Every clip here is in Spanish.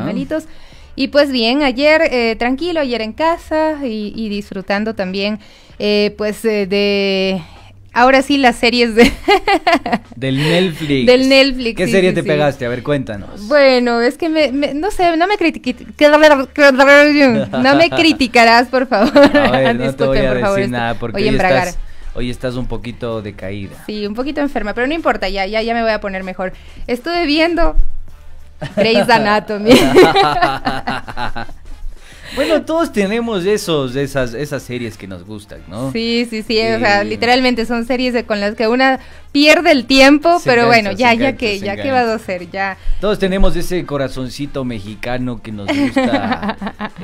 animalitos. Y pues bien, ayer tranquilo, ayer en casa y disfrutando también de... Ahora sí, las series de... Del Netflix. Del Netflix. ¿Qué serie te pegaste? A ver, cuéntanos. Bueno, es que no sé, no me criticarás, por favor. A ver, no te voy a decir nada porque hoy estás un poquito decaída. Sí, un poquito enferma, pero no importa, ya me voy a poner mejor. Estuve viendo Grey's Anatomy. Bueno, todos tenemos esas series que nos gustan, ¿no? Sí, o sea, literalmente son series con las que una pierde el tiempo, pero bueno, ya que va a ser, ya. Todos tenemos ese corazoncito mexicano que nos gusta,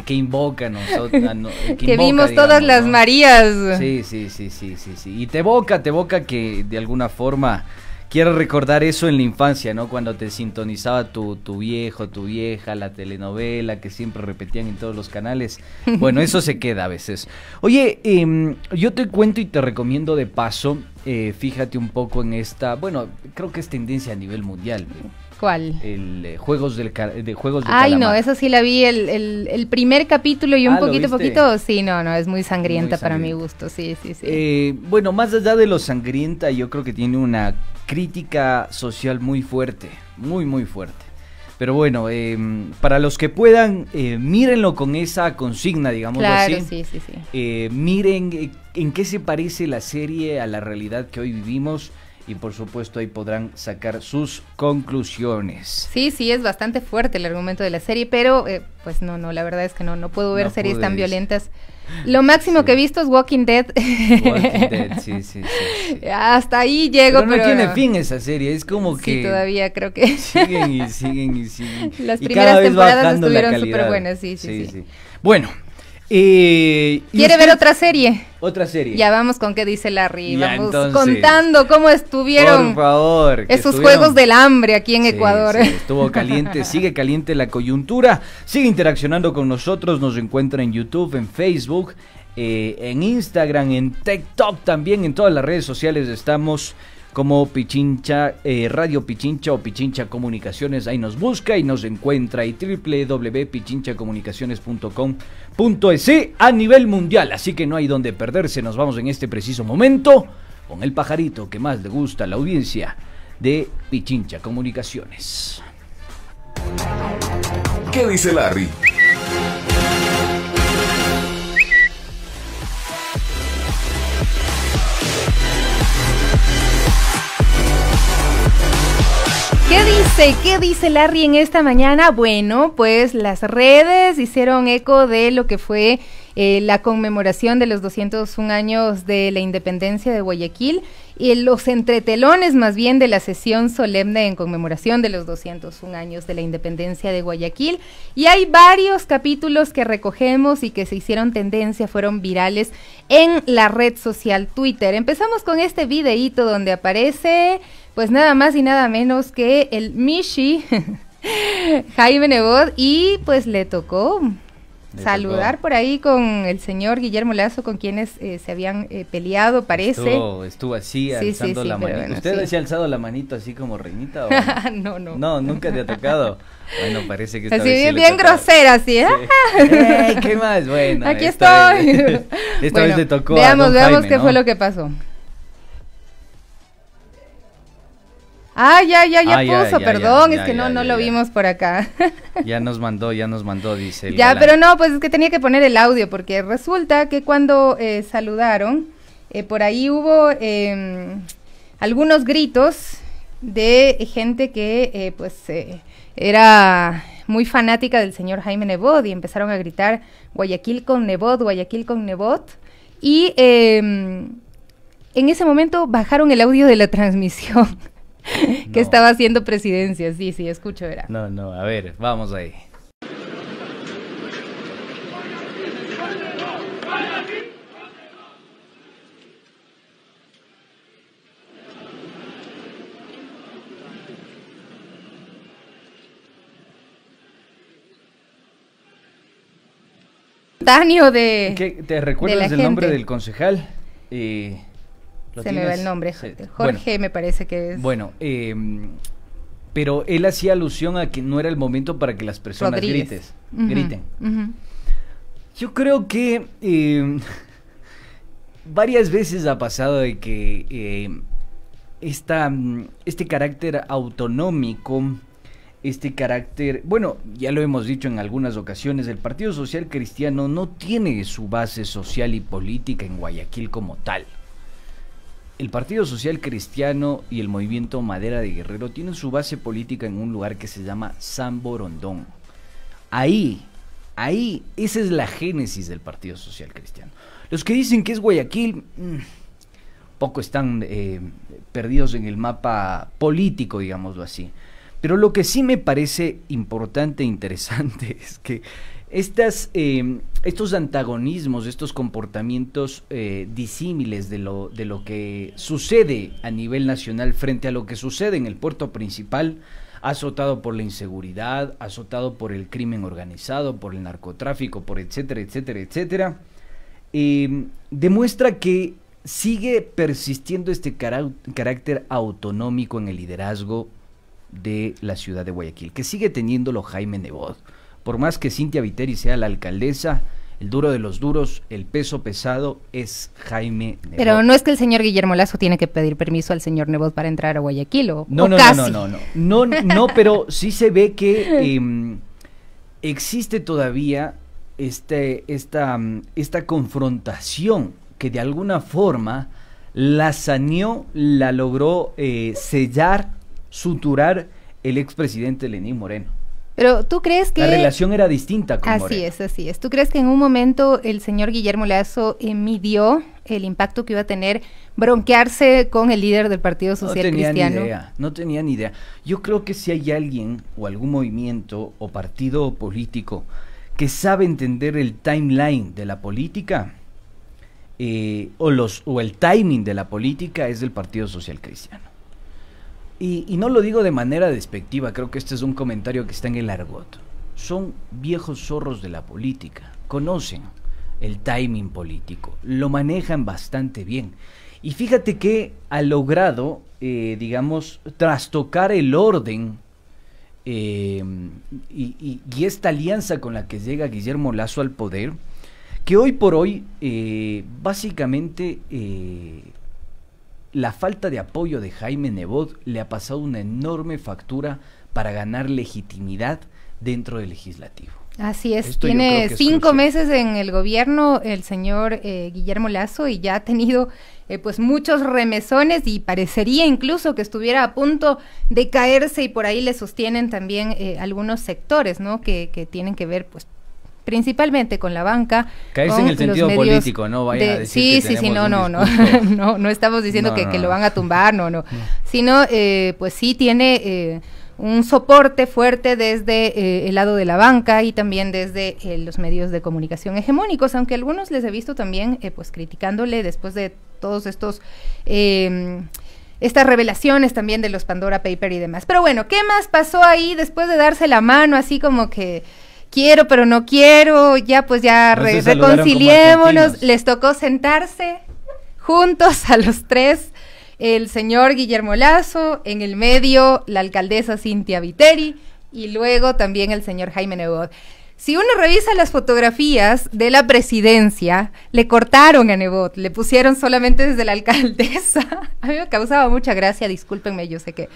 que invoca a nosotros. Que vimos todas las Marías. Sí. Y te evoca que de alguna forma... Quiero recordar eso en la infancia, ¿no? Cuando te sintonizaba tu viejo, tu vieja, la telenovela que siempre repetían en todos los canales. Bueno, eso se queda a veces. Oye, yo te cuento y te recomiendo de paso, fíjate un poco en esta, bueno, creo que es tendencia a nivel mundial. ¿Cuál? El Juegos del Calamar. Ay, no, eso sí la vi, el primer capítulo y un poquito, sí, no, es muy sangrienta para mi gusto, sí. Bueno, más allá de lo sangrienta, yo creo que tiene una crítica social muy fuerte, muy fuerte. Pero bueno, para los que puedan, mírenlo con esa consigna, digamos así. Claro, sí. Miren en qué se parece la serie a la realidad que hoy vivimos. Y por supuesto ahí podrán sacar sus conclusiones. Sí, es bastante fuerte el argumento de la serie, pero pues no, la verdad es que no puedo ver series tan violentas. Lo máximo que he visto es Walking Dead. Walking Dead, sí. Hasta ahí llego, pero no tiene fin esa serie, es como que... Sí, todavía creo que... Siguen. Las primeras temporadas estuvieron súper buenas, sí. Bueno... ¿Quiere ver otra serie? Otra serie. Ya vamos con qué dice Larry. Ya, vamos entonces, contando cómo estuvieron por favor, esos juegos del hambre aquí en Ecuador. Sí, estuvo caliente, sigue caliente la coyuntura. Sigue interaccionando con nosotros, nos encuentra en YouTube, en Facebook, en Instagram, en TikTok también, en todas las redes sociales estamos como Pichincha, Radio Pichincha o Pichincha Comunicaciones, ahí nos busca y nos encuentra, y www.pichinchacomunicaciones.com.es a nivel mundial, así que no hay donde perderse. Nos vamos en este preciso momento con el pajarito que más le gusta a la audiencia de Pichincha Comunicaciones. ¿Qué dice Larry? ¿Qué dice Larry en esta mañana? Bueno, pues las redes hicieron eco de lo que fue la conmemoración de los 201 años de la independencia de Guayaquil y los entretelones más bien de la sesión solemne en conmemoración de los 201 años de la independencia de Guayaquil. Y hay varios capítulos que recogemos y que se hicieron tendencia, fueron virales en la red social Twitter. Empezamos con este videíto donde aparece pues nada más y nada menos que el Mishi Jaime Nebot, y pues le tocó saludar por ahí con el señor Guillermo Lazo, con quienes se habían peleado, parece. Estuvo así, alzando la manito. Bueno, ¿usted se ha alzado la manito así como reinita? ¿O? No. No, nunca te ha tocado. Bueno, parece que esta así vez bien grosera, así, ¿eh? Sí. ¿Qué más? Bueno, aquí estoy. Esta vez le tocó veamos, a don Jaime, qué fue lo que pasó. Ya puso, perdón, es que no lo vimos por acá. Ya nos mandó, dice el galán. Pero no, pues es que tenía que poner el audio, porque resulta que cuando saludaron, por ahí hubo algunos gritos de gente que era muy fanática del señor Jaime Nebot, y empezaron a gritar Guayaquil con Nebot, y en ese momento bajaron el audio de la transmisión. Que estaba haciendo presidencia, sí, escucho, era. No, a ver, vamos ahí. ¿Te recuerdas el nombre del concejal? Se me va el nombre, Jorge, bueno, me parece que es. Bueno, pero él hacía alusión a que no era el momento para que las personas griten. Yo creo que varias veces ha pasado de que este carácter autonómico, este carácter, bueno, ya lo hemos dicho en algunas ocasiones, el Partido Social Cristiano no tiene su base social y política en Guayaquil como tal. El Partido Social Cristiano y el Movimiento Madera de Guerrero tienen su base política en un lugar que se llama San Borondón. Ahí, esa es la génesis del Partido Social Cristiano. Los que dicen que es Guayaquil, poco están perdidos en el mapa político, digámoslo así. Pero lo que sí me parece importante e interesante es que estos antagonismos, estos comportamientos disímiles de lo que sucede a nivel nacional frente a lo que sucede en el puerto principal, azotado por la inseguridad, azotado por el crimen organizado, por el narcotráfico, por etcétera, etcétera, etcétera, demuestra que sigue persistiendo este carácter autonómico en el liderazgo de la ciudad de Guayaquil, que sigue teniéndolo Jaime Nebot. Por más que Cynthia Viteri sea la alcaldesa, el duro de los duros, el peso pesado es Jaime Nebot. Pero no es que el señor Guillermo Lasso tiene que pedir permiso al señor Nebot para entrar a Guayaquil, no, casi. No, pero sí se ve que existe todavía esta confrontación que de alguna forma la saneó, la logró sellar, suturar el expresidente Lenín Moreno. Pero ¿tú crees que...? La relación era distinta con Moreno. Así es. ¿Tú crees que en un momento el señor Guillermo Lasso midió el impacto que iba a tener bronquearse con el líder del Partido Social Cristiano? No tenía ni idea. Yo creo que si hay alguien o algún movimiento o partido político que sabe entender el timeline de la política o el timing de la política, es el Partido Social Cristiano. Y no lo digo de manera despectiva, creo que este es un comentario que está en el argot. Son viejos zorros de la política, conocen el timing político, lo manejan bastante bien. Y fíjate que ha logrado, digamos, trastocar el orden y esta alianza con la que llega Guillermo Lasso al poder, que hoy por hoy, básicamente... la falta de apoyo de Jaime Nebot le ha pasado una enorme factura para ganar legitimidad dentro del legislativo. Así es, tiene 5 meses en el gobierno el señor Guillermo Lasso y ya ha tenido pues muchos remesones y parecería incluso que estuviera a punto de caerse, y por ahí le sostienen también algunos sectores, ¿no? que tienen que ver pues principalmente con la banca. Caerse en el sentido político, no vayan a decir que no estamos diciendo que lo van a tumbar, no. Sino pues sí tiene un soporte fuerte desde el lado de la banca y también desde los medios de comunicación hegemónicos, aunque algunos les he visto también pues criticándole después de todos estos estas revelaciones también de los Pandora Papers y demás. Pero bueno, ¿qué más pasó ahí después de darse la mano así como que quiero pero no quiero, reconciliémonos? Les tocó sentarse juntos a los tres, el señor Guillermo Lasso, en el medio la alcaldesa Cynthia Viteri y luego también el señor Jaime Nebot. Si uno revisa las fotografías de la presidencia, le cortaron a Nebot, le pusieron solamente desde la alcaldesa. A mí me causaba mucha gracia, discúlpenme, yo sé que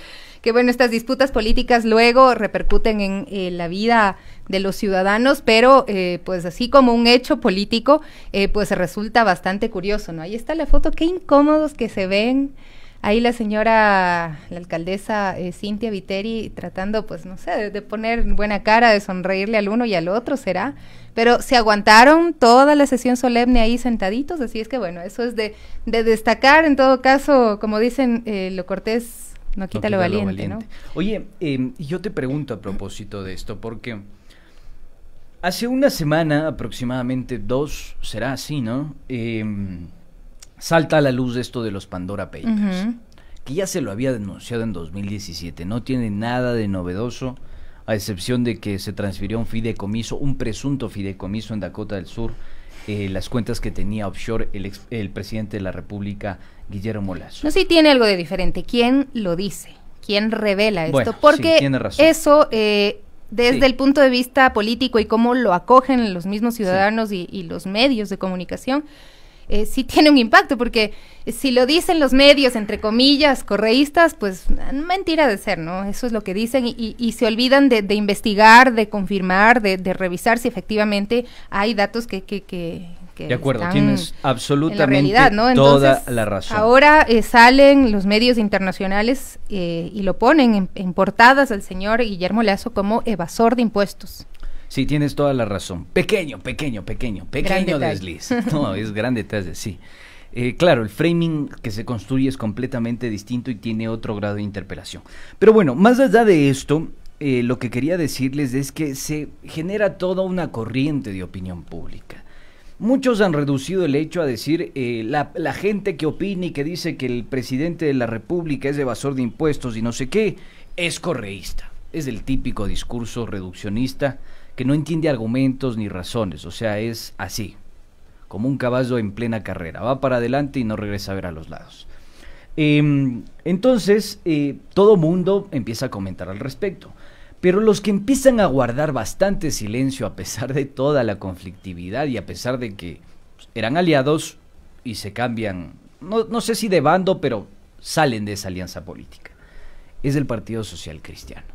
bueno, estas disputas políticas luego repercuten en la vida de los ciudadanos, pero pues así como un hecho político, pues resulta bastante curioso, ¿no? Ahí está la foto, qué incómodos que se ven. Ahí la alcaldesa Cynthia Viteri tratando, pues no sé, de poner buena cara, de sonreírle al uno y al otro, ¿será? Pero se aguantaron toda la sesión solemne ahí sentaditos, así es que bueno, eso es de destacar. En todo caso, como dicen, lo cortés no quita lo valiente, ¿no? Oye, yo te pregunto a propósito de esto, porque hace una semana, aproximadamente 2, será así, ¿no? Salta a la luz esto de los Pandora Papers, que ya se lo había denunciado en 2017, no tiene nada de novedoso, a excepción de que se transfirió un fideicomiso, un presunto fideicomiso en Dakota del Sur, las cuentas que tenía offshore el presidente de la República, Guillermo Lasso. No, sí tiene algo de diferente. ¿Quién lo dice? quién revela esto, bueno, porque sí, tiene razón. eso, desde el punto de vista político y cómo lo acogen los mismos ciudadanos y los medios de comunicación, sí tiene un impacto, porque si lo dicen los medios, entre comillas, correístas, pues mentira de ser, ¿no? Eso es lo que dicen y se olvidan de investigar, de confirmar, de revisar si efectivamente hay datos que de acuerdo, tienes absolutamente en la realidad, ¿no? Entonces, toda la razón. Ahora salen los medios internacionales y lo ponen en portadas al señor Guillermo Lasso como evasor de impuestos. Sí, tienes toda la razón. Pequeño desliz. No, es gran detalle, sí. Claro, el framing que se construye es completamente distinto y tiene otro grado de interpelación. Pero bueno, más allá de esto, lo que quería decirles es que se genera toda una corriente de opinión pública. Muchos han reducido el hecho a decir la gente que opina y que dice que el presidente de la República es evasor de impuestos y no sé qué, es correísta. Es el típico discurso reduccionista que no entiende argumentos ni razones, o sea, es así, como un caballo en plena carrera, va para adelante y no regresa a ver a los lados. Entonces, todo mundo empieza a comentar al respecto. Pero los que empiezan a guardar bastante silencio a pesar de toda la conflictividad y a pesar de que eran aliados y se cambian, no sé si de bando, pero salen de esa alianza política, es el Partido Social Cristiano.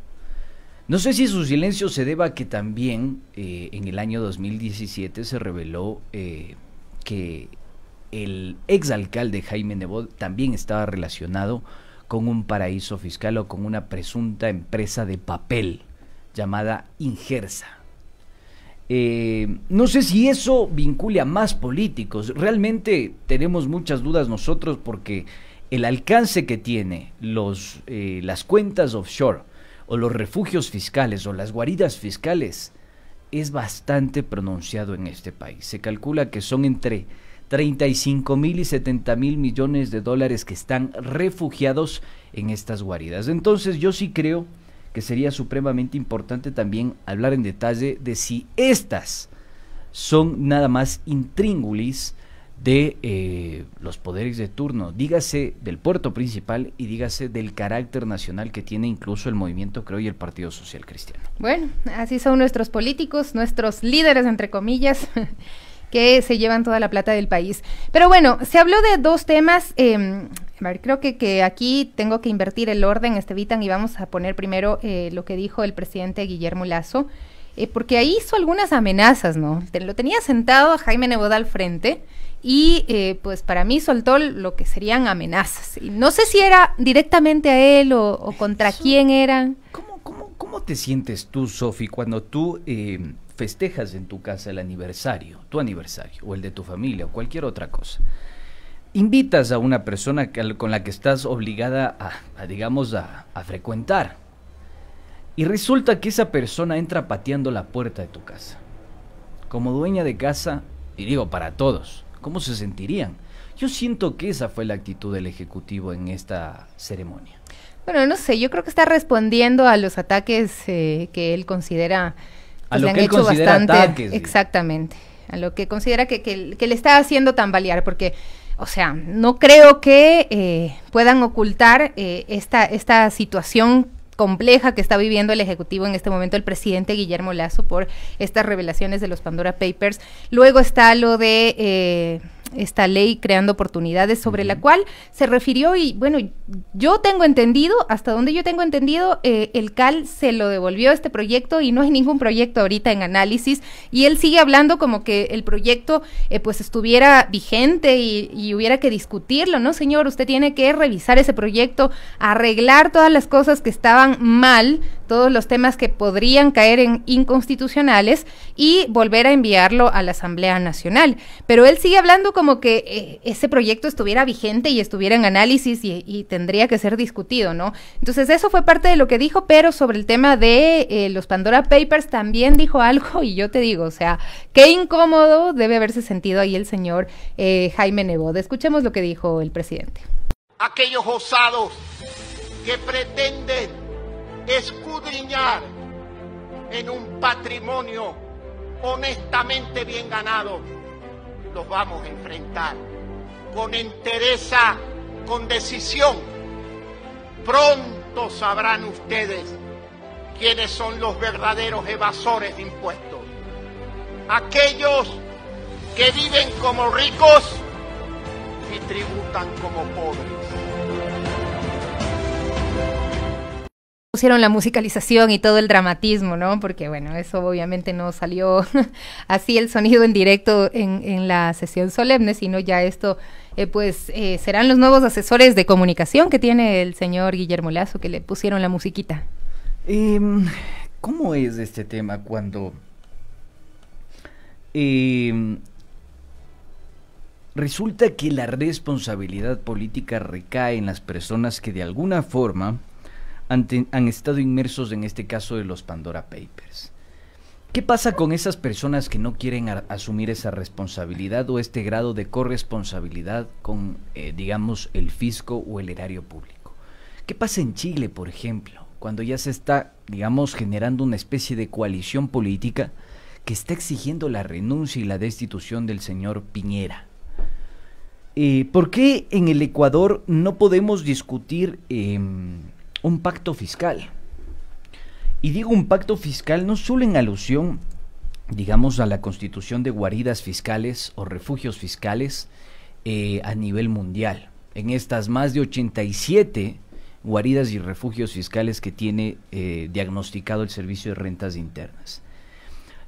No sé si su silencio se deba a que también en el año 2017 se reveló que el exalcalde Jaime Nebot también estaba relacionado con un paraíso fiscal o con una presunta empresa de papel llamada Ingersa. No sé si eso vincule a más políticos. Realmente tenemos muchas dudas nosotros porque el alcance que tiene las cuentas offshore o los refugios fiscales o las guaridas fiscales es bastante pronunciado en este país. Se calcula que son entre 35,000 y 70,000 millones de dólares que están refugiados en estas guaridas. Entonces yo sí creo que sería supremamente importante también hablar en detalle de si estas son nada más intríngulis de los poderes de turno, dígase del puerto principal y dígase del carácter nacional que tiene incluso el movimiento, creo, y el Partido Social Cristiano. Bueno, así son nuestros políticos, nuestros líderes, entre comillas, que se llevan toda la plata del país. Pero bueno, se habló de dos temas. A ver, creo que aquí tengo que invertir el orden, Estevitan, y vamos a poner primero lo que dijo el presidente Guillermo Lasso, porque ahí hizo algunas amenazas, ¿no? Lo tenía sentado a Jaime Nebot al frente y pues para mí soltó lo que serían amenazas. Y no sé si era directamente a él o contra quién eran. ¿Cómo te sientes tú, Sofi, cuando tú festejas en tu casa el aniversario, tu aniversario, o el de tu familia, o cualquier otra cosa? Invitas a una persona con la que estás obligada a frecuentar, y resulta que esa persona entra pateando la puerta de tu casa. Como dueña de casa, y digo para todos, ¿cómo se sentirían? Yo siento que esa fue la actitud del Ejecutivo en esta ceremonia. Bueno, no sé, yo creo que está respondiendo a los ataques que él considera... A lo que él considera ataques. Exactamente, a lo que considera que le está haciendo tambalear, porque, o sea, no creo que puedan ocultar esta situación compleja que está viviendo el Ejecutivo en este momento, el presidente Guillermo Lasso, por estas revelaciones de los Pandora Papers. Luego está lo de esta ley creando oportunidades sobre la cual se refirió y bueno, yo tengo entendido, hasta donde yo tengo entendido, el CAL se lo devolvió este proyecto y no hay ningún proyecto ahorita en análisis y él sigue hablando como que el proyecto pues estuviera vigente y hubiera que discutirlo, ¿no, señor? Usted tiene que revisar ese proyecto, arreglar todas las cosas que estaban mal, todos los temas que podrían caer en inconstitucionales y volver a enviarlo a la Asamblea Nacional. Pero él sigue hablando como que ese proyecto estuviera vigente y estuviera en análisis y tendría que ser discutido, ¿no? Entonces eso fue parte de lo que dijo, pero sobre el tema de los Pandora Papers también dijo algo y yo te digo, o sea, qué incómodo debe haberse sentido ahí el señor Jaime Nebot. Escuchemos lo que dijo el presidente. Aquellos osados que pretenden escudriñar en un patrimonio honestamente bien ganado, los vamos a enfrentar con entereza, con decisión, pronto pronto sabrán ustedes quiénes son los verdaderos evasores de impuestos. Aquellos que viven como ricos y tributan como pobres. Pusieron la musicalización y todo el dramatismo, ¿no? Porque, bueno, eso obviamente no salió así el sonido en directo en la sesión solemne, sino ya esto, serán los nuevos asesores de comunicación que tiene el señor Guillermo Lasso, que le pusieron la musiquita. ¿Cómo es este tema cuando resulta que la responsabilidad política recae en las personas que de alguna forma han estado inmersos en este caso de los Pandora Papers? ¿Qué pasa con esas personas que no quieren asumir esa responsabilidad o este grado de corresponsabilidad con, digamos, el fisco o el erario público? ¿Qué pasa en Chile, por ejemplo, cuando ya se está, digamos, generando una especie de coalición política que está exigiendo la renuncia y la destitución del señor Piñera? ¿Por qué en el Ecuador no podemos discutir un pacto fiscal? Y digo un pacto fiscal no solo en alusión, digamos, a la constitución de guaridas fiscales o refugios fiscales a nivel mundial. En estas más de 87 guaridas y refugios fiscales que tiene diagnosticado el Servicio de Rentas Internas.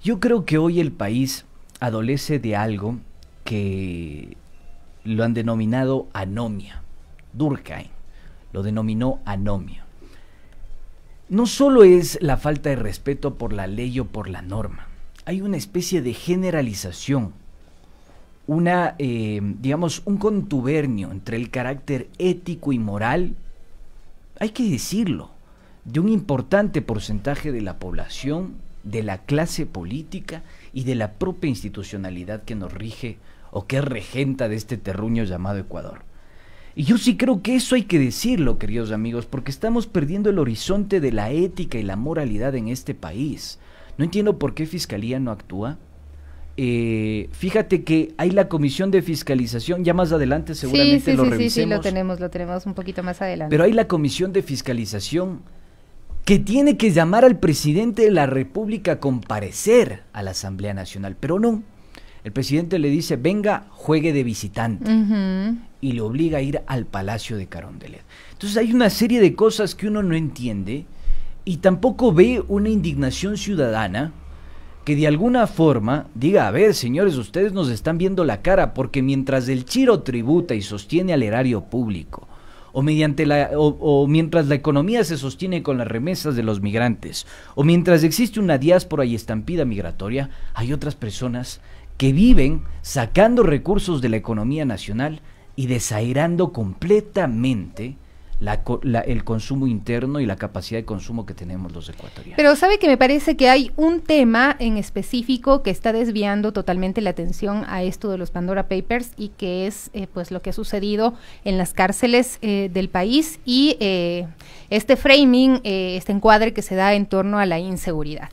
Yo creo que hoy el país adolece de algo que lo han denominado anomia. Durkheim lo denominó anomia. No solo es la falta de respeto por la ley o por la norma, hay una especie de generalización, digamos, un contubernio entre el carácter ético y moral, hay que decirlo, de un importante porcentaje de la población, de la clase política y de la propia institucionalidad que nos rige o que es regenta de este terruño llamado Ecuador. Y yo sí creo que eso hay que decirlo, queridos amigos, porque estamos perdiendo el horizonte de la ética y la moralidad en este país. No entiendo por qué Fiscalía no actúa. Fíjate que hay la comisión de fiscalización, ya más adelante seguramente lo revisemos. Sí, lo tenemos un poquito más adelante. Pero hay la comisión de fiscalización que tiene que llamar al presidente de la República a comparecer a la Asamblea Nacional, pero no. El presidente le dice, venga, juegue de visitante, y le obliga a ir al Palacio de Carondelet. Entonces hay una serie de cosas que uno no entiende y tampoco ve una indignación ciudadana que de alguna forma diga, a ver, señores, ustedes nos están viendo la cara, porque mientras el Chiro tributa y sostiene al erario público, o mientras la economía se sostiene con las remesas de los migrantes, o mientras existe una diáspora y estampida migratoria, hay otras personas que viven sacando recursos de la economía nacional y desairando completamente el consumo interno y la capacidad de consumo que tenemos los ecuatorianos. Pero sabe que me parece que hay un tema en específico que está desviando totalmente la atención a esto de los Pandora Papers, y que es pues lo que ha sucedido en las cárceles del país y este framing, este encuadre que se da en torno a la inseguridad.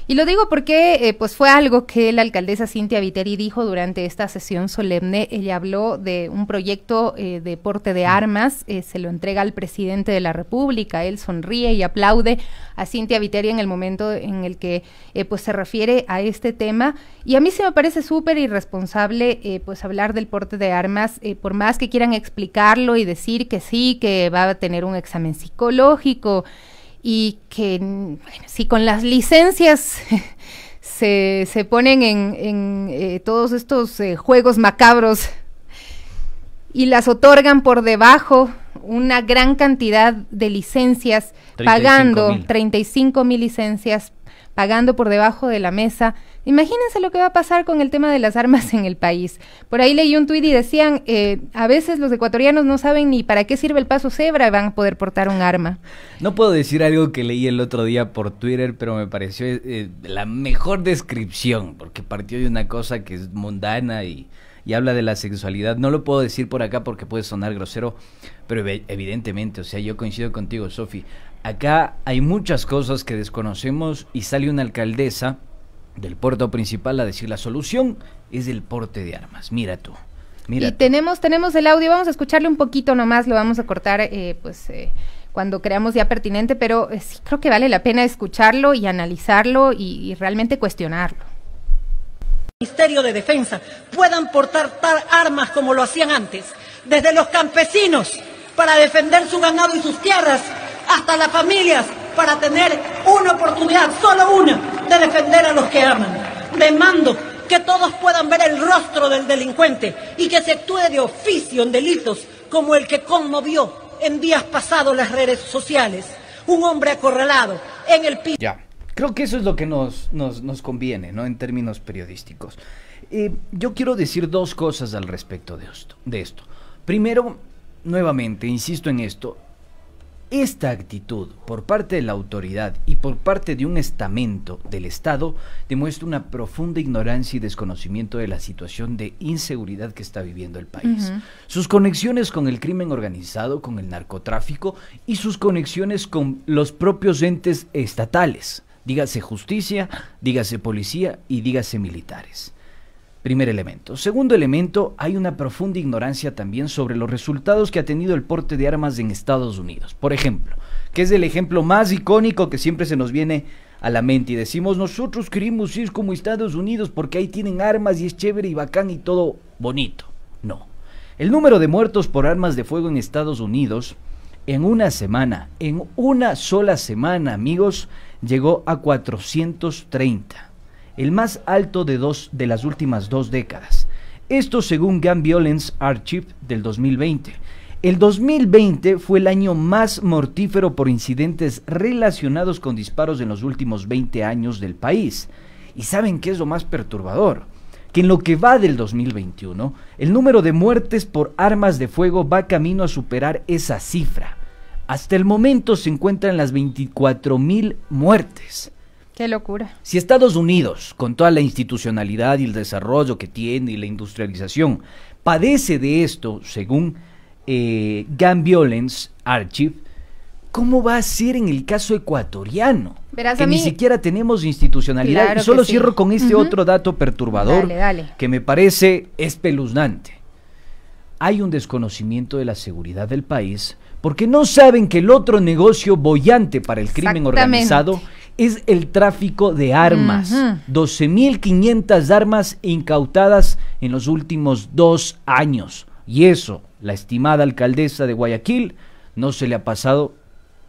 Y lo digo porque pues fue algo que la alcaldesa Cynthia Viteri dijo durante esta sesión solemne. Ella habló de un proyecto de porte de armas, se lo entrega al presidente de la República, él sonríe y aplaude a Cynthia Viteri en el momento en el que pues se refiere a este tema, y a mí se me parece súper irresponsable pues hablar del porte de armas, por más que quieran explicarlo y decir que sí, que va a tener un examen psicológico, y que, bueno, si con las licencias se ponen en todos estos juegos macabros y las otorgan por debajo, una gran cantidad de licencias, pagando 35,000 licencias, pagando por debajo de la mesa. Imagínense lo que va a pasar con el tema de las armas en el país. Por ahí leí un tuit y decían, a veces los ecuatorianos no saben ni para qué sirve el paso cebra y van a poder portar un arma. No puedo decir algo que leí el otro día por Twitter, pero me pareció la mejor descripción, porque partió de una cosa que es mundana y habla de la sexualidad. No lo puedo decir por acá porque puede sonar grosero, pero evidentemente, o sea, yo coincido contigo, Sofi. Acá hay muchas cosas que desconocemos y sale una alcaldesa del puerto principal a decir la solución es el porte de armas. Mira tú. Mira y tú. Tenemos el audio, vamos a escucharle un poquito nomás, lo vamos a cortar cuando creamos ya pertinente, pero sí creo que vale la pena escucharlo y analizarlo y realmente cuestionarlo. Ministerio de Defensa puedan portar armas como lo hacían antes, desde los campesinos para defender su ganado y sus tierras, hasta las familias para tener una oportunidad, solo una, de defender a los que aman. Demando que todos puedan ver el rostro del delincuente y que se actúe de oficio en delitos como el que conmovió en días pasados las redes sociales. Un hombre acorralado en el piso. Ya. Creo que eso es lo que nos conviene, ¿no? En términos periodísticos. Yo quiero decir dos cosas al respecto de esto. Primero, nuevamente, insisto en esto, esta actitud por parte de la autoridad y por parte de un estamento del Estado demuestra una profunda ignorancia y desconocimiento de la situación de inseguridad que está viviendo el país. Sus conexiones con el crimen organizado, con el narcotráfico y sus conexiones con los propios entes estatales. Dígase justicia, dígase policía y dígase militares. Primer elemento. Segundo elemento, hay una profunda ignorancia también sobre los resultados que ha tenido el porte de armas en Estados Unidos. Por ejemplo, que es el ejemplo más icónico que siempre se nos viene a la mente y decimos, nosotros queremos ir como Estados Unidos porque ahí tienen armas y es chévere y bacán y todo bonito. No. El número de muertos por armas de fuego en Estados Unidos en una sola semana, amigos, llegó a 430, el más alto de las últimas 2 décadas. Esto según Gun Violence Archive del 2020. El 2020 fue el año más mortífero por incidentes relacionados con disparos en los últimos 20 años del país. ¿Y saben qué es lo más perturbador? Que en lo que va del 2021, el número de muertes por armas de fuego va camino a superar esa cifra. Hasta el momento se encuentran las 24,000 muertes. ¡Qué locura! Si Estados Unidos, con toda la institucionalidad y el desarrollo que tiene y la industrialización, padece de esto, según Gun Violence Archive, ¿cómo va a ser en el caso ecuatoriano? Verás, que ni siquiera tenemos institucionalidad. Claro, y solo sí. Cierro con este otro dato perturbador que me parece espeluznante. Hay un desconocimiento de la seguridad del país porque no saben que el otro negocio boyante para el crimen organizado es el tráfico de armas. 12.500 armas incautadas en los últimos 2 años. Y eso, la estimada alcaldesa de Guayaquil, no se le ha pasado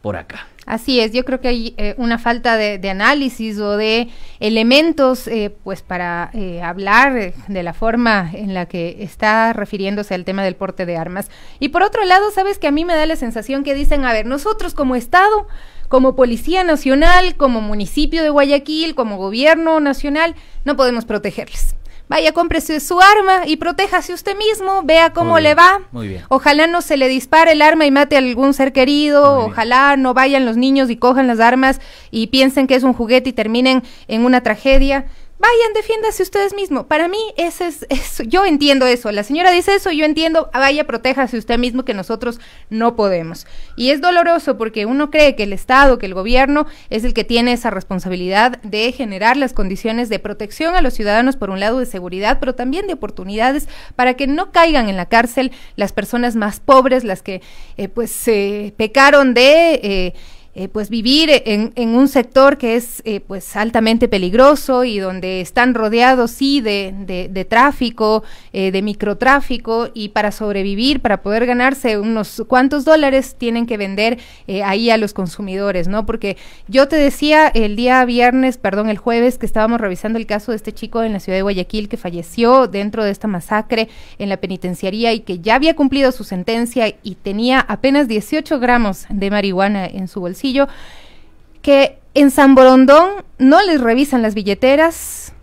por acá. Así es, yo creo que hay una falta de análisis o de elementos pues para hablar de la forma en la que está refiriéndose al tema del porte de armas. Y por otro lado, sabes que a mí me da la sensación que dicen, a ver, nosotros como Estado, como Policía Nacional, como municipio de Guayaquil, como gobierno nacional, no podemos protegerles. Vaya, cómprese su arma y protéjase usted mismo, vea cómo le va. Muy bien. Ojalá no se le dispare el arma y mate a algún ser querido, ojalá no vayan los niños y cojan las armas y piensen que es un juguete y terminen en una tragedia. Vayan, defiéndase ustedes mismos. Para mí, yo entiendo eso. La señora dice eso, yo entiendo, vaya, protéjase usted mismo que nosotros no podemos. Y es doloroso porque uno cree que el Estado, que el gobierno es el que tiene esa responsabilidad de generar las condiciones de protección a los ciudadanos, por un lado de seguridad, pero también de oportunidades para que no caigan en la cárcel las personas más pobres, las que pecaron de pues vivir en un sector que es pues altamente peligroso y donde están rodeados sí de tráfico, de microtráfico, y para sobrevivir, para poder ganarse unos cuantos dólares, tienen que vender ahí a los consumidores, ¿no? Porque yo te decía el jueves que estábamos revisando el caso de este chico en la ciudad de Guayaquil que falleció dentro de esta masacre en la penitenciaría y que ya había cumplido su sentencia y tenía apenas 18 gramos de marihuana en su bolsillo, que en San Borondón no les revisan las billeteras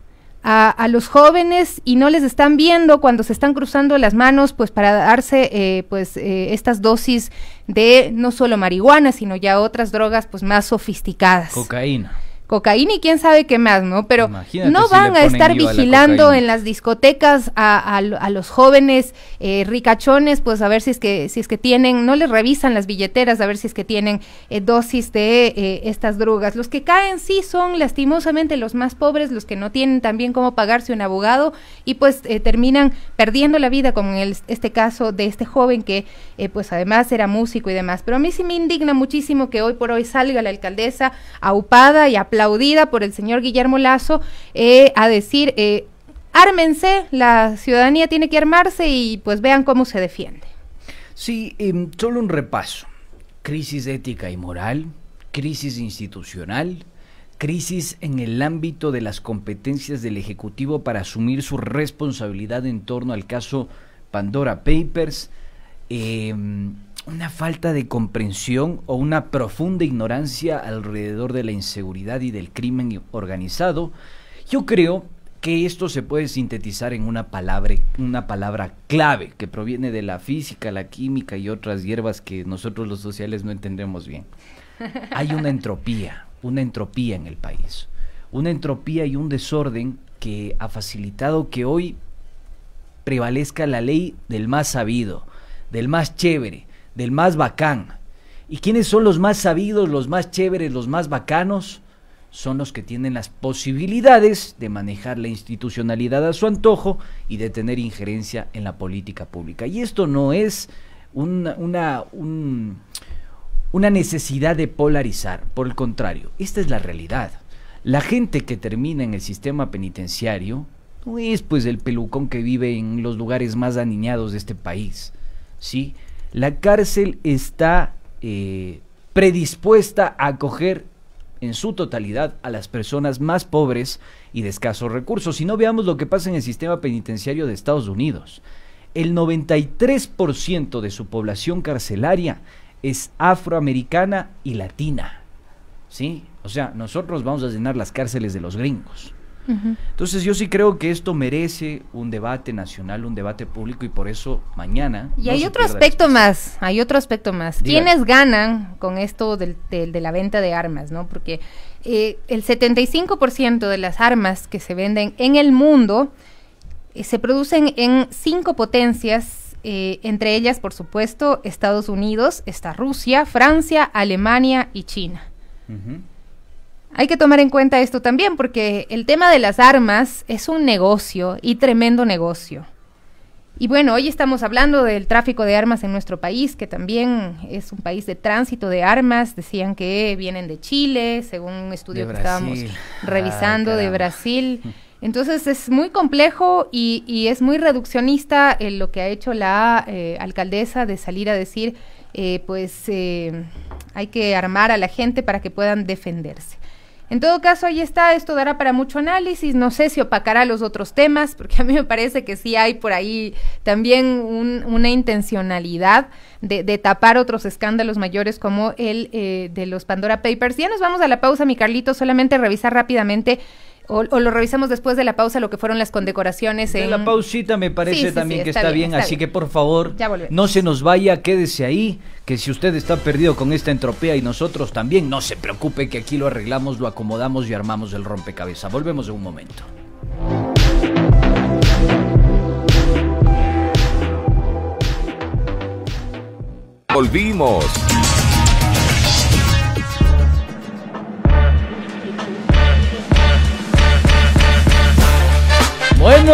a los jóvenes y no les están viendo cuando se están cruzando las manos pues para darse estas dosis de no solo marihuana, sino ya otras drogas pues más sofisticadas. Cocaína. cocaína y quién sabe qué más, ¿no? Pero imagínate no si van le a ponen estar IVA a la vigilando cocaína. en las discotecas a los jóvenes ricachones, pues a ver si es que tienen, no les revisan las billeteras a ver si es que tienen dosis de estas drogas. Los que caen sí son lastimosamente los más pobres, los que no tienen también cómo pagarse un abogado y pues terminan perdiendo la vida, como en este caso de este joven que pues además era músico y demás. Pero a mí sí me indigna muchísimo que hoy por hoy salga la alcaldesa aupada y aplaudida por el señor Guillermo Lasso a decir, ármense, la ciudadanía tiene que armarse y pues vean cómo se defiende. Sí, solo un repaso. Crisis ética y moral, crisis institucional, crisis en el ámbito de las competencias del Ejecutivo para asumir su responsabilidad en torno al caso Pandora Papers, una falta de comprensión o una profunda ignorancia alrededor de la inseguridad y del crimen organizado. Yo creo que esto se puede sintetizar en una palabra clave que proviene de la física, la química y otras hierbas que nosotros los sociales no entendemos bien. Hay una entropía en el país, una entropía y un desorden que ha facilitado que hoy prevalezca la ley del más sabido, del más chévere, del más bacán. ¿Y quiénes son los más sabidos, los más chéveres, los más bacanos? Son los que tienen las posibilidades de manejar la institucionalidad a su antojo y de tener injerencia en la política pública. Y esto no es una necesidad de polarizar, por el contrario, esta es la realidad. La gente que termina en el sistema penitenciario no es pues el pelucón que vive en los lugares más aniñados de este país, ¿sí? La cárcel está predispuesta a acoger en su totalidad a las personas más pobres y de escasos recursos. Si no, veamos lo que pasa en el sistema penitenciario de Estados Unidos. El 93% de su población carcelaria es afroamericana y latina, ¿sí? O sea, nosotros vamos a llenar las cárceles de los gringos. Entonces yo sí creo que esto merece un debate nacional, un debate público, y por eso mañana... Y hay otro aspecto más, ¿Quiénes ganan con esto de la venta de armas, no? Porque el 75% de las armas que se venden en el mundo se producen en 5 potencias, entre ellas, por supuesto, Estados Unidos, está Rusia, Francia, Alemania y China. Hay que tomar en cuenta esto también, porque el tema de las armas es un negocio y tremendo negocio. Y bueno, hoy estamos hablando del tráfico de armas en nuestro país, que también es un país de tránsito de armas. Decían que vienen de Chile, según un estudio que estábamos revisando, de Brasil. Entonces es muy complejo y es muy reduccionista lo que ha hecho la alcaldesa de salir a decir, hay que armar a la gente para que puedan defenderse. En todo caso, ahí está, esto dará para mucho análisis, no sé si opacará los otros temas, porque a mí me parece que sí hay por ahí también una intencionalidad de tapar otros escándalos mayores como el de los Pandora Papers. Ya nos vamos a la pausa, mi Carlito, solamente revisar rápidamente, o lo revisamos después de la pausa, lo que fueron las condecoraciones. En la pausita me parece también que está bien, así que por favor, no se nos vaya, quédese ahí, que si usted está perdido con esta entropía y nosotros también, no se preocupe que aquí lo arreglamos, lo acomodamos y armamos el rompecabezas. Volvemos en un momento. Volvimos. Bueno,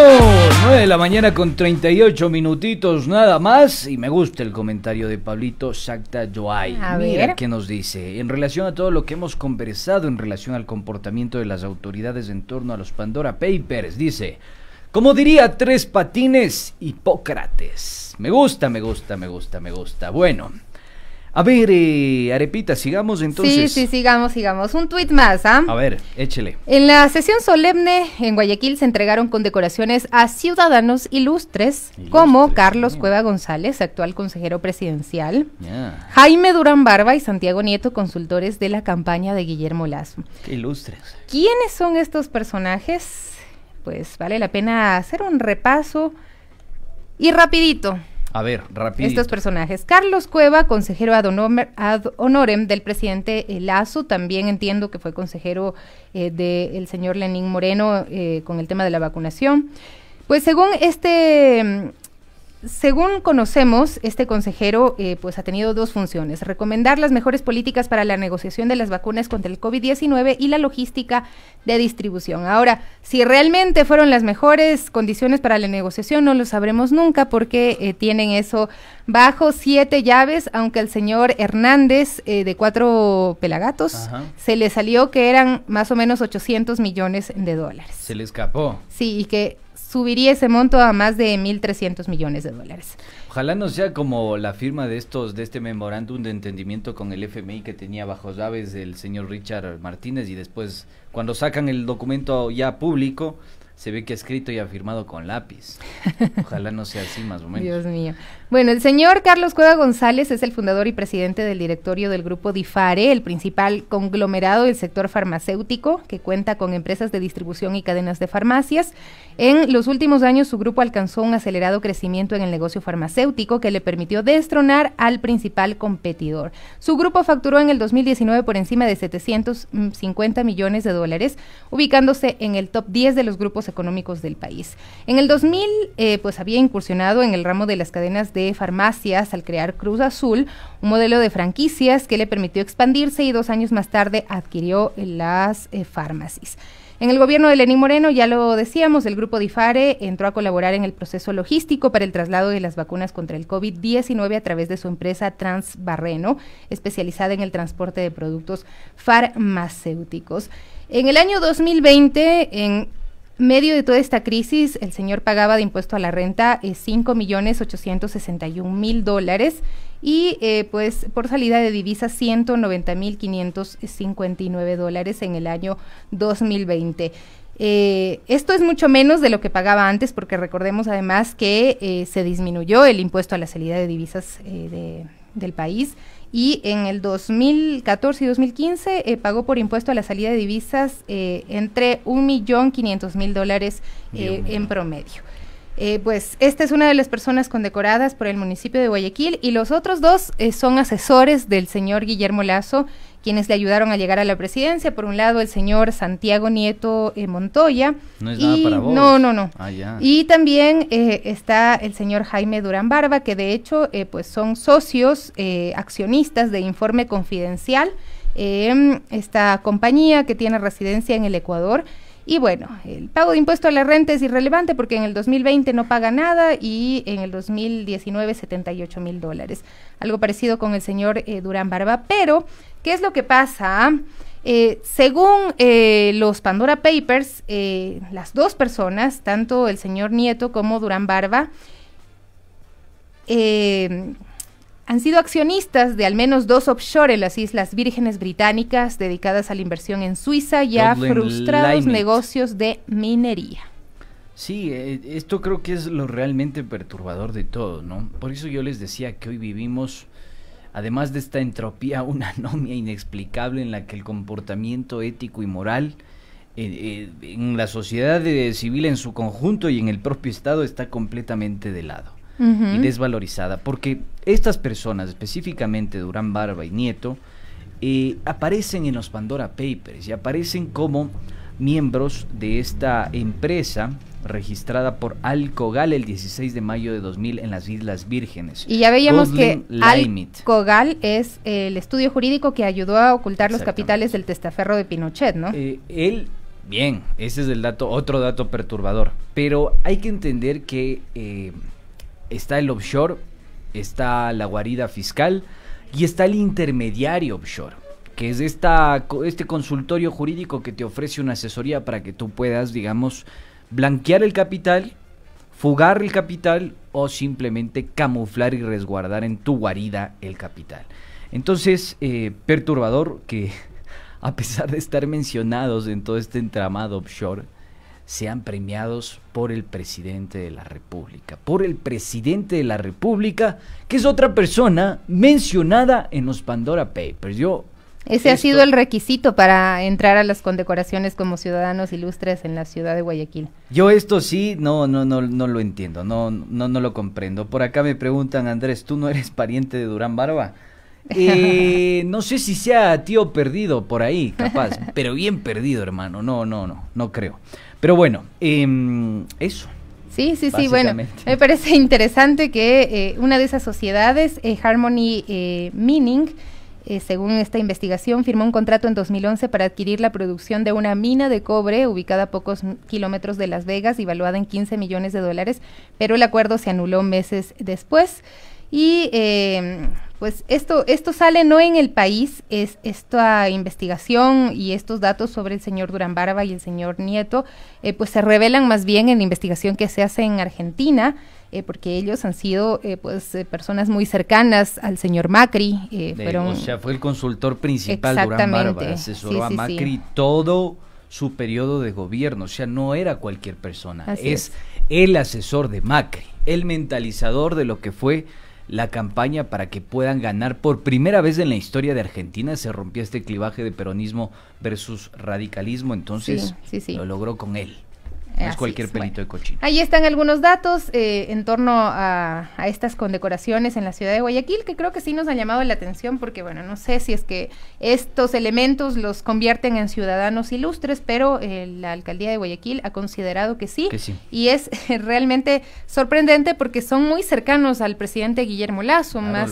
9 de la mañana con 38 minutitos nada más, y me gusta el comentario de Pablito Shakta Joay. Mira qué nos dice, en relación a todo lo que hemos conversado en relación al comportamiento de las autoridades en torno a los Pandora Papers, dice, como diría Tres Patines, Hipócrates. Me gusta. Bueno, a ver, Arepita, sigamos entonces. Sí, sigamos. Un tuit más, ¿ah? A ver, échele. En la sesión solemne en Guayaquil se entregaron condecoraciones a ciudadanos ilustres como Carlos Cueva González, actual consejero presidencial, Jaime Durán Barba y Santiago Nieto, consultores de la campaña de Guillermo Lasso. Qué ilustres. ¿Quiénes son estos personajes? Pues vale la pena hacer un repaso y rapidito. A ver, rapidito. Estos personajes. Carlos Cueva, consejero ad honorem del presidente Lasso, también entiendo que fue consejero del señor Lenín Moreno con el tema de la vacunación. Pues según conocemos, este consejero pues ha tenido dos funciones: recomendar las mejores políticas para la negociación de las vacunas contra el COVID-19 y la logística de distribución. Ahora, si realmente fueron las mejores condiciones para la negociación, no lo sabremos nunca, porque tienen eso bajo 7 llaves, aunque al señor Hernández, de 4 pelagatos, Ajá, se le salió que eran más o menos 800 millones de dólares. se le escapó. Sí, y que subiría ese monto a más de 1.300 millones de dólares. Ojalá no sea como la firma de este memorándum de entendimiento con el FMI que tenía bajo llaves del señor Richard Martínez, y después cuando sacan el documento ya público se ve que ha escrito y ha firmado con lápiz. Ojalá no sea así, más o menos. Dios mío. Bueno, el señor Carlos Cueva González es el fundador y presidente del directorio del grupo DIFARE, el principal conglomerado del sector farmacéutico, que cuenta con empresas de distribución y cadenas de farmacias. En los últimos años, su grupo alcanzó un acelerado crecimiento en el negocio farmacéutico que le permitió destronar al principal competidor. Su grupo facturó en el 2019 por encima de 750 millones de dólares, ubicándose en el top 10 de los grupos económicos del país. En el 2000, pues había incursionado en el ramo de las cadenas de farmacias al crear Cruz Azul, un modelo de franquicias que le permitió expandirse, y 2 años más tarde adquirió las Pharmacies. En el gobierno de Lenín Moreno, ya lo decíamos, el grupo DIFARE entró a colaborar en el proceso logístico para el traslado de las vacunas contra el COVID-19 a través de su empresa Transbarreno, especializada en el transporte de productos farmacéuticos. En el año 2020, en medio de toda esta crisis, el señor pagaba de impuesto a la renta 5.861.000 dólares y pues por salida de divisas 190.559 dólares en el año 2020. Esto es mucho menos de lo que pagaba antes, porque recordemos además que se disminuyó el impuesto a la salida de divisas del país, y en el 2014 y 2015 pagó por impuesto a la salida de divisas entre 1.500.000 dólares en promedio. Pues esta es una de las personas condecoradas por el municipio de Guayaquil, y los otros dos son asesores del señor Guillermo Lasso, quienes le ayudaron a llegar a la presidencia. Por un lado, el señor Santiago Nieto Montoya. No es nada para vos. No. Ah, ya. Y también está el señor Jaime Durán Barba, que de hecho pues son socios accionistas de Informe Confidencial, esta compañía que tiene residencia en el Ecuador. Y bueno, el pago de impuesto a la renta es irrelevante, porque en el 2020 no paga nada, y en el 2019 78.000 dólares. Algo parecido con el señor Durán Barba. Pero, ¿qué es lo que pasa? Según los Pandora Papers, las dos personas, tanto el señor Nieto como Durán Barba, han sido accionistas de al menos 2 offshore en las Islas Vírgenes Británicas, dedicadas a la inversión en Suiza y a frustrados negocios de minería. Sí, esto creo que es lo realmente perturbador de todo, ¿no? Por eso yo les decía que hoy vivimos, además de esta entropía, una anomia inexplicable en la que el comportamiento ético y moral en la sociedad civil en su conjunto y en el propio Estado está completamente de lado y desvalorizada, porque estas personas, específicamente Durán Barba y Nieto, aparecen en los Pandora Papers y aparecen como miembros de esta empresa registrada por Alcogal el 16 de mayo de 2000 en las Islas Vírgenes. Y ya veíamos Gosling que Limit. Alcogal es el estudio jurídico que ayudó a ocultar los capitales del testaferro de Pinochet, ¿no? Bien, ese es el dato, otro dato perturbador, pero hay que entender que está el offshore, está la guarida fiscal y está el intermediario offshore, que es este consultorio jurídico que te ofrece una asesoría para que tú puedas, digamos, blanquear el capital, fugar el capital o simplemente camuflar y resguardar en tu guarida el capital. Entonces, perturbador que a pesar de estar mencionados en todo este entramado offshore, sean premiados por el presidente de la República, que es otra persona mencionada en los Pandora Papers. Yo Ese ha sido el requisito para entrar a las condecoraciones como ciudadanos ilustres en la ciudad de Guayaquil. Yo esto sí, no lo entiendo, no lo comprendo. Por acá me preguntan, Andrés, ¿tú no eres pariente de Durán Barba? No sé si sea tío perdido por ahí, capaz, pero bien perdido, hermano, no creo. Pero bueno, eso. Sí, bueno, me parece interesante que una de esas sociedades, Harmony Mining, según esta investigación, firmó un contrato en 2011 para adquirir la producción de una mina de cobre ubicada a pocos kilómetros de Las Vegas y valuada en $15 millones, pero el acuerdo se anuló meses después. Y pues esto sale no en el país, es esta investigación y estos datos sobre el señor Durán Barba y el señor Nieto, pues se revelan más bien en la investigación que se hace en Argentina, porque ellos han sido personas muy cercanas al señor Macri. O sea, fue el consultor principal Durán Barba, asesoró a Macri todo su periodo de gobierno, o sea, no era cualquier persona, es el asesor de Macri, el mentalizador de lo que fue la campaña para que puedan ganar por primera vez en la historia de Argentina. Se rompió este clivaje de peronismo versus radicalismo, entonces lo logró con él. No es cualquier pelito de cochino. Ahí están algunos datos en torno a estas condecoraciones en la ciudad de Guayaquil, que creo que sí nos han llamado la atención, porque bueno, no sé si es que estos elementos los convierten en ciudadanos ilustres, pero la alcaldía de Guayaquil ha considerado que sí. Y es realmente sorprendente porque son muy cercanos al presidente Guillermo Lasso, más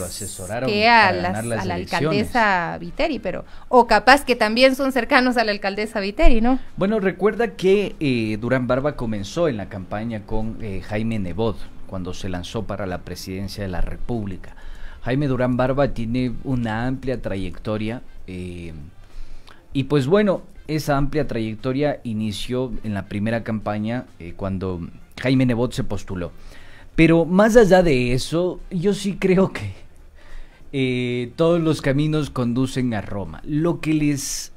que a la alcaldesa Viteri, o capaz que también son cercanos a la alcaldesa Viteri, ¿no? Bueno, recuerda que Durán Barba comenzó en la campaña con Jaime Nebot, cuando se lanzó para la presidencia de la República. Jaime Durán Barba tiene una amplia trayectoria y pues bueno, esa amplia trayectoria inició en la primera campaña cuando Jaime Nebot se postuló. Pero más allá de eso, yo sí creo que todos los caminos conducen a Roma. Lo que les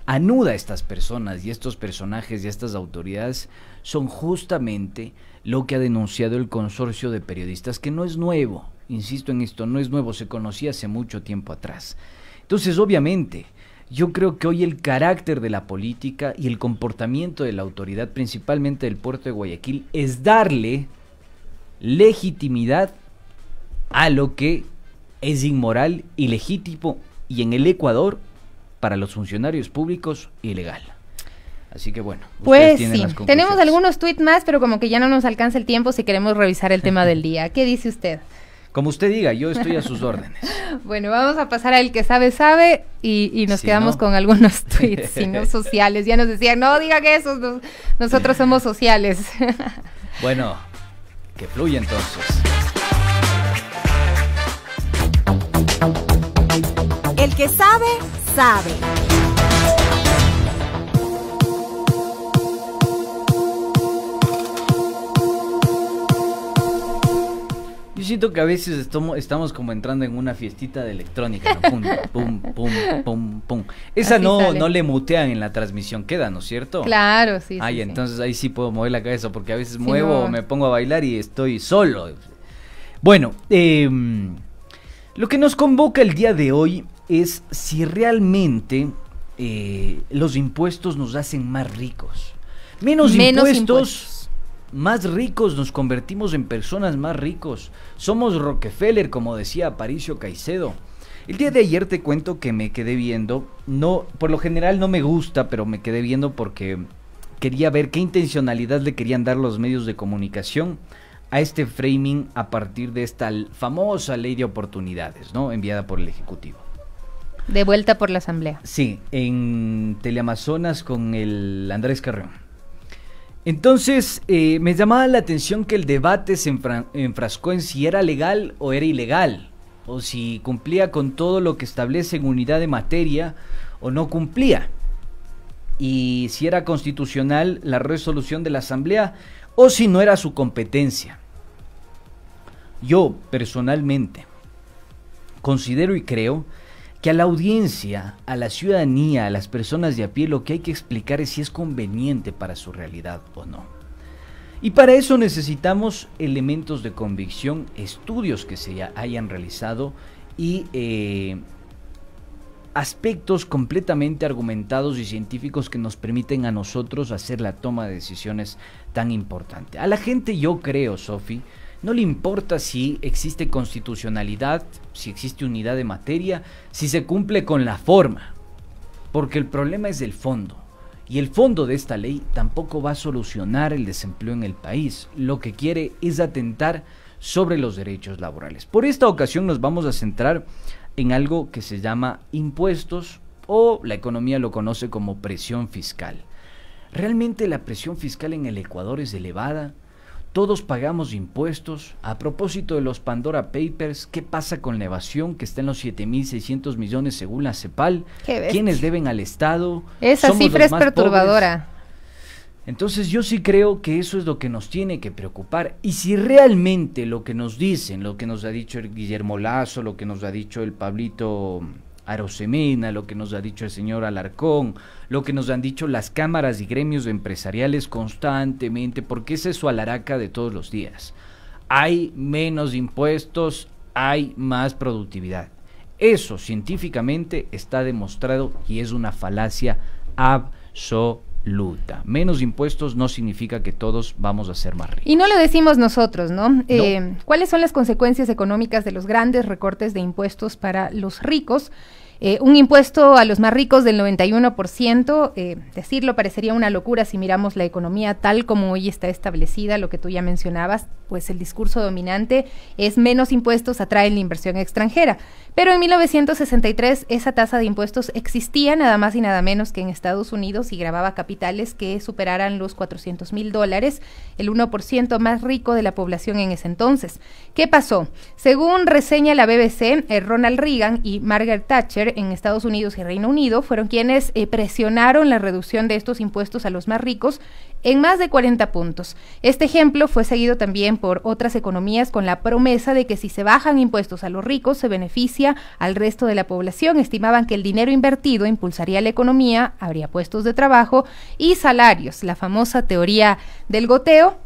anuda a estas personas y estos personajes y estas autoridades son justamente lo que ha denunciado el consorcio de periodistas, que no es nuevo, insisto en esto, no es nuevo, se conocía hace mucho tiempo atrás. Entonces, obviamente, yo creo que hoy el carácter de la política y el comportamiento de la autoridad, principalmente del puerto de Guayaquil, es darle legitimidad a lo que es inmoral, ilegítimo y en el Ecuador, para los funcionarios públicos, ilegal. Así que bueno, pues sí, tenemos algunos tweets más, pero como que ya no nos alcanza el tiempo si queremos revisar el tema del día. ¿Qué dice usted? Como usted diga, yo estoy a sus órdenes. Bueno, vamos a pasar al que sabe y nos quedamos con algunos tweets, si no sociales. Ya nos decían, no diga que eso, nosotros somos sociales. Bueno, que fluya entonces. El que sabe, sabe. Yo siento que a veces estamos como entrando en una fiestita de electrónica, ¿no? Pum, pum, pum, pum, pum. Esa no le mutean en la transmisión, queda, ¿no es cierto? Claro, sí. Ay, entonces ahí sí puedo mover la cabeza, porque a veces o me pongo a bailar y estoy solo. Bueno, lo que nos convoca el día de hoy es si realmente los impuestos nos hacen más ricos. Menos impuestos, más ricos, nos convertimos en personas más ricos. Somos Rockefeller, como decía Aparicio Caicedo. El día de ayer te cuento que me quedé viendo, por lo general no me gusta, pero me quedé viendo porque quería ver qué intencionalidad le querían dar los medios de comunicación a este framing a partir de esta famosa ley de oportunidades, ¿no? Enviada por el Ejecutivo. De vuelta por la Asamblea. Sí, en Teleamazonas con el Andrés Carrión. Entonces, me llamaba la atención que el debate se enfrascó en si era legal o era ilegal, o si cumplía con todo lo que establece en unidad de materia o no cumplía, y si era constitucional la resolución de la Asamblea o si no era su competencia. Yo, personalmente, considero y creo que a la audiencia, a la ciudadanía, a las personas de a pie, lo que hay que explicar es si es conveniente para su realidad o no. Y para eso necesitamos elementos de convicción, estudios que se hayan realizado y aspectos completamente argumentados y científicos que nos permiten a nosotros hacer la toma de decisiones tan importante. A la gente, yo creo, Sofi, no le importa si existe constitucionalidad, si existe unidad de materia, si se cumple con la forma, porque el problema es el fondo. Y el fondo de esta ley tampoco va a solucionar el desempleo en el país. Lo que quiere es atentar sobre los derechos laborales. Por esta ocasión nos vamos a centrar en algo que se llama impuestos, o la economía lo conoce como presión fiscal. ¿Realmente la presión fiscal en el Ecuador es elevada? Todos pagamos impuestos. A propósito de los Pandora Papers, ¿qué pasa con la evasión que está en los 7.600 millones según la CEPAL? ¿Quiénes deben al Estado? Esa cifra es perturbadora. Pobres. Entonces yo sí creo que eso es lo que nos tiene que preocupar. Y si realmente lo que nos dicen, lo que nos ha dicho el Guillermo Lasso, lo que nos ha dicho el Pablito Arosemena, lo que nos ha dicho el señor Alarcón, lo que nos han dicho las cámaras y gremios empresariales constantemente, porque esa es su alaraca de todos los días. Hay menos impuestos, hay más productividad. Eso científicamente está demostrado y es una falacia absoluta. Menos impuestos no significa que todos vamos a ser más ricos. Y no lo decimos nosotros, ¿no? ¿Cuáles son las consecuencias económicas de los grandes recortes de impuestos para los ricos? Un impuesto a los más ricos del 91%, decirlo parecería una locura si miramos la economía tal como hoy está establecida, lo que tú ya mencionabas, pues el discurso dominante es menos impuestos atraen la inversión extranjera. Pero en 1963 esa tasa de impuestos existía nada más y nada menos que en Estados Unidos y gravaba capitales que superaran los $400,000, el 1% más rico de la población en ese entonces. ¿Qué pasó? Según reseña la BBC, Ronald Reagan y Margaret Thatcher en Estados Unidos y Reino Unido fueron quienes presionaron la reducción de estos impuestos a los más ricos en más de 40 puntos. Este ejemplo fue seguido también por otras economías con la promesa de que si se bajan impuestos a los ricos se beneficia al resto de la población. Estimaban que el dinero invertido impulsaría la economía, habría puestos de trabajo y salarios, la famosa teoría del goteo.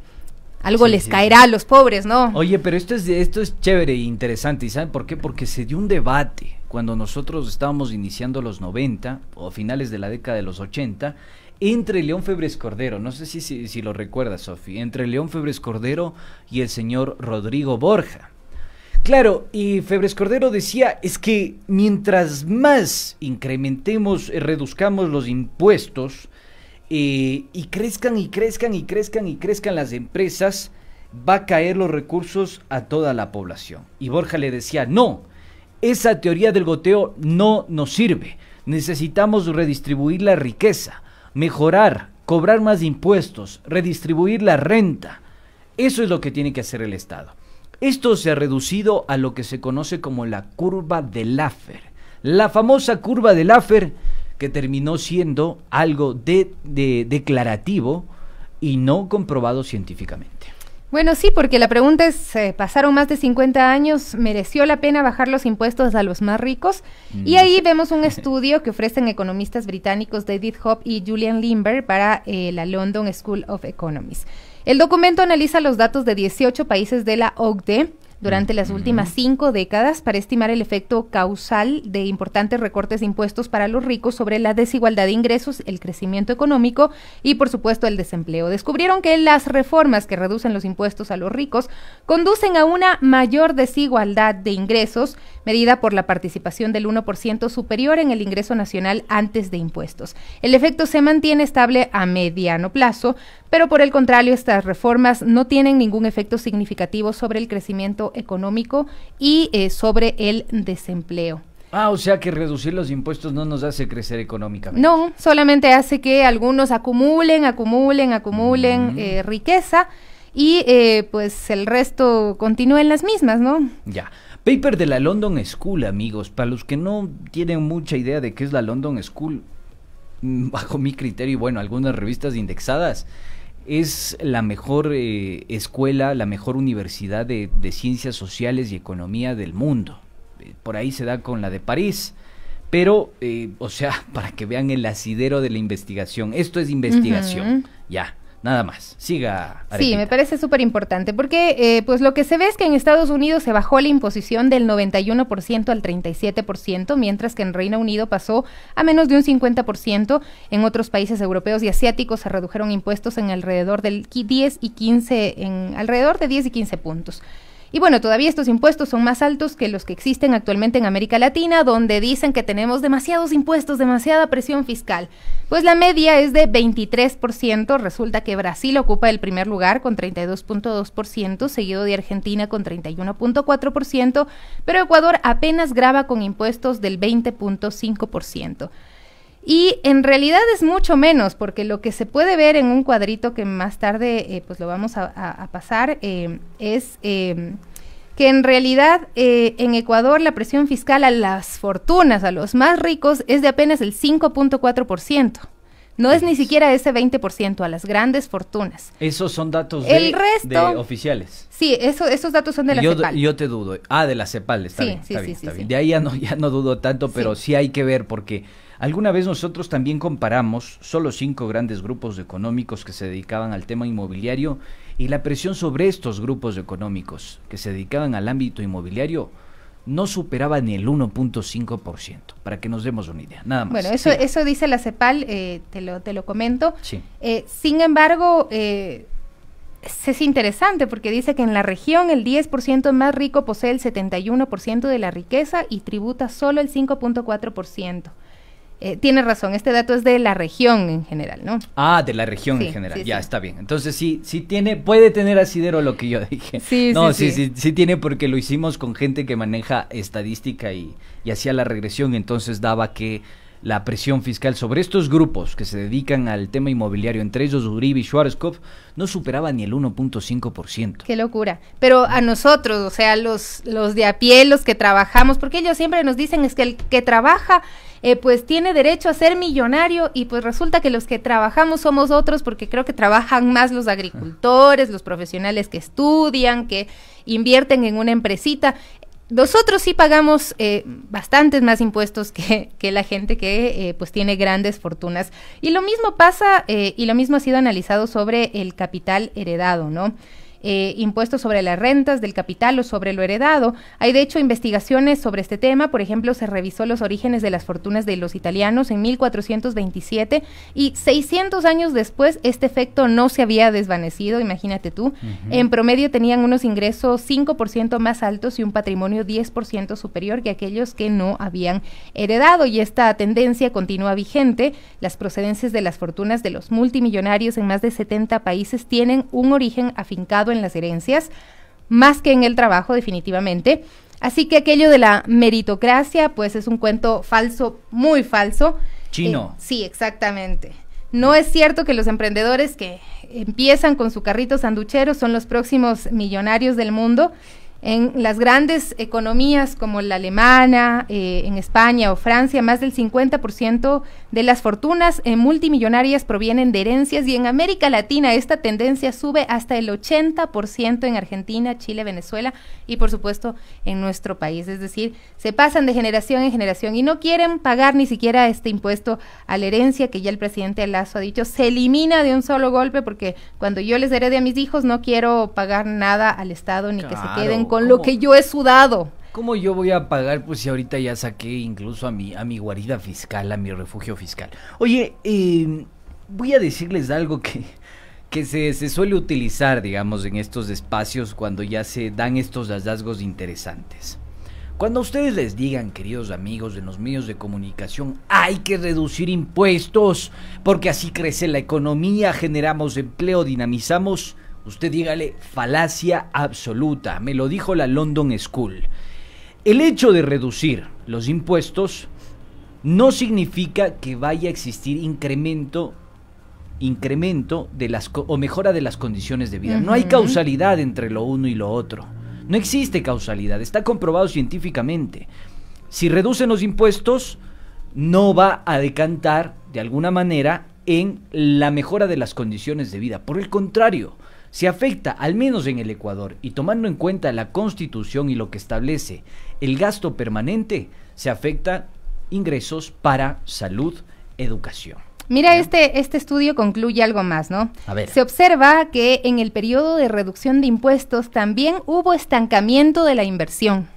Algo les caerá a los pobres, ¿no? Oye, pero esto es chévere e interesante. ¿Y saben por qué? Porque se dio un debate cuando nosotros estábamos iniciando los 90 o finales de la década de los 80 entre León Febres Cordero, no sé si lo recuerdas, Sofi, entre León Febres Cordero y el señor Rodrigo Borja. Claro, y Febres Cordero decía, es que mientras más incrementemos, reduzcamos los impuestos, y crezcan las empresas, va a caer los recursos a toda la población. Y Borja le decía, no, esa teoría del goteo no nos sirve, necesitamos redistribuir la riqueza, mejorar, cobrar más impuestos, redistribuir la renta. Eso es lo que tiene que hacer el Estado. Esto se ha reducido a lo que se conoce como la curva de Laffer, la famosa curva de Laffer, que terminó siendo algo declarativo y no comprobado científicamente. Bueno, sí, porque la pregunta es, pasaron más de 50 años, ¿mereció la pena bajar los impuestos a los más ricos? Y ahí vemos un estudio que ofrecen economistas británicos David Hope y Julian Limber para la London School of Economics. El documento analiza los datos de 18 países de la OCDE durante las últimas 5 décadas para estimar el efecto causal de importantes recortes de impuestos para los ricos sobre la desigualdad de ingresos, el crecimiento económico y, por supuesto, el desempleo. Descubrieron que las reformas que reducen los impuestos a los ricos conducen a una mayor desigualdad de ingresos, medida por la participación del 1% superior en el ingreso nacional antes de impuestos. El efecto se mantiene estable a mediano plazo, pero por el contrario, estas reformas no tienen ningún efecto significativo sobre el crecimiento económico y sobre el desempleo. O sea que reducir los impuestos no nos hace crecer económicamente. No, solamente hace que algunos acumulen riqueza y pues el resto continúe en las mismas, ¿no? Ya. Paper de la London School, amigos. Para los que no tienen mucha idea de qué es la London School, bajo mi criterio y bueno, algunas revistas indexadas, es la mejor escuela, la mejor universidad de ciencias sociales y economía del mundo. Por ahí se da con la de París, pero, o sea, para que vean el asidero de la investigación. Esto es investigación, ya. Nada más. Siga, Arepita. Sí, me parece súper importante porque pues lo que se ve es que en Estados Unidos se bajó la imposición del 91% al 37%, mientras que en Reino Unido pasó a menos de un 50%. En otros países europeos y asiáticos se redujeron impuestos en alrededor del 10 y 15 puntos. Y bueno, todavía estos impuestos son más altos que los que existen actualmente en América Latina, donde dicen que tenemos demasiados impuestos, demasiada presión fiscal. Pues la media es de 23%, resulta que Brasil ocupa el primer lugar con 32.2%, seguido de Argentina con 31.4%, pero Ecuador apenas grava con impuestos del 20.5%. Y en realidad es mucho menos, porque lo que se puede ver en un cuadrito que más tarde pues lo vamos a pasar es que en realidad en Ecuador la presión fiscal a las fortunas, a los más ricos, es de apenas el 5.4%. No es ni siquiera ese 20% a las grandes fortunas. Esos son datos el resto, de oficiales. Sí, esos datos son de la CEPAL. Yo te dudo. De la CEPAL, está bien. De ahí ya no dudo tanto, pero sí hay que ver, porque alguna vez nosotros también comparamos solo 5 grandes grupos económicos que se dedicaban al tema inmobiliario, y la presión sobre estos grupos económicos que se dedicaban al ámbito inmobiliario no superaba ni el 1.5%, para que nos demos una idea, nada más. Bueno, eso dice la CEPAL, te lo comento. Sí. Sin embargo, es interesante porque dice que en la región el 10% más rico posee el 71% de la riqueza y tributa solo el 5.4%. Tiene razón, este dato es de la región en general, ¿no? De la región en general, sí, ya está bien. Entonces sí puede tener asidero lo que yo dije. Sí tiene, porque lo hicimos con gente que maneja estadística y hacía la regresión, entonces daba que la presión fiscal sobre estos grupos que se dedican al tema inmobiliario, entre ellos Uribe y Schwarzkopf, no superaba ni el 1.5%. Qué locura. Pero a nosotros, o sea, los de a pie, los que trabajamos, porque ellos siempre nos dicen es que el que trabaja pues tiene derecho a ser millonario, y pues resulta que los que trabajamos somos otros, porque creo que trabajan más los agricultores, los profesionales que estudian, que invierten en una empresita. Nosotros sí pagamos bastantes más impuestos que la gente que pues tiene grandes fortunas. Y lo mismo pasa, y lo mismo ha sido analizado sobre el capital heredado, ¿no? Impuestos sobre las rentas del capital o sobre lo heredado. Hay de hecho investigaciones sobre este tema. Por ejemplo, se revisó los orígenes de las fortunas de los italianos en 1427 y 600 años después este efecto no se había desvanecido, imagínate tú. En promedio tenían unos ingresos 5% más altos y un patrimonio 10% superior que aquellos que no habían heredado, y esta tendencia continúa vigente. Las procedencias de las fortunas de los multimillonarios en más de 70 países tienen un origen afincado en las herencias, más que en el trabajo, definitivamente. Así que aquello de la meritocracia, pues es un cuento falso, muy falso. Chino. Sí, exactamente. No es cierto que los emprendedores que empiezan con su carrito sanduchero son los próximos millonarios del mundo. En las grandes economías como la alemana, en España o Francia, más del 50% de las fortunas multimillonarias provienen de herencias, y en América Latina esta tendencia sube hasta el 80% en Argentina, Chile, Venezuela y por supuesto en nuestro país. Es decir, se pasan de generación en generación y no quieren pagar ni siquiera este impuesto a la herencia, que ya el presidente Lasso ha dicho, se elimina de un solo golpe, porque cuando yo les herede a mis hijos no quiero pagar nada al Estado ni que se queden con lo que yo he sudado. ¿Cómo yo voy a pagar, pues si ahorita ya saqué incluso a mi guarida fiscal, a mi refugio fiscal? Oye, voy a decirles algo que se suele utilizar, digamos, en estos espacios cuando ya se dan estos hallazgos interesantes. Cuando a ustedes les digan, queridos amigos de los medios de comunicación, hay que reducir impuestos porque así crece la economía, generamos empleo, dinamizamos, usted dígale, falacia absoluta. Me lo dijo la London School. El hecho de reducir los impuestos no significa que vaya a existir incremento de o mejora de las condiciones de vida. No hay causalidad entre lo uno y lo otro. No existe causalidad, está comprobado científicamente. Si reducen los impuestos, no va a decantar de alguna manera en la mejora de las condiciones de vida. Por el contrario, se afecta, al menos en el Ecuador, y tomando en cuenta la Constitución y lo que establece el gasto permanente, se afecta ingresos para salud, educación. Mira, este estudio concluye algo más, ¿no? A ver. Se observa que en el periodo de reducción de impuestos también hubo estancamiento de la inversión.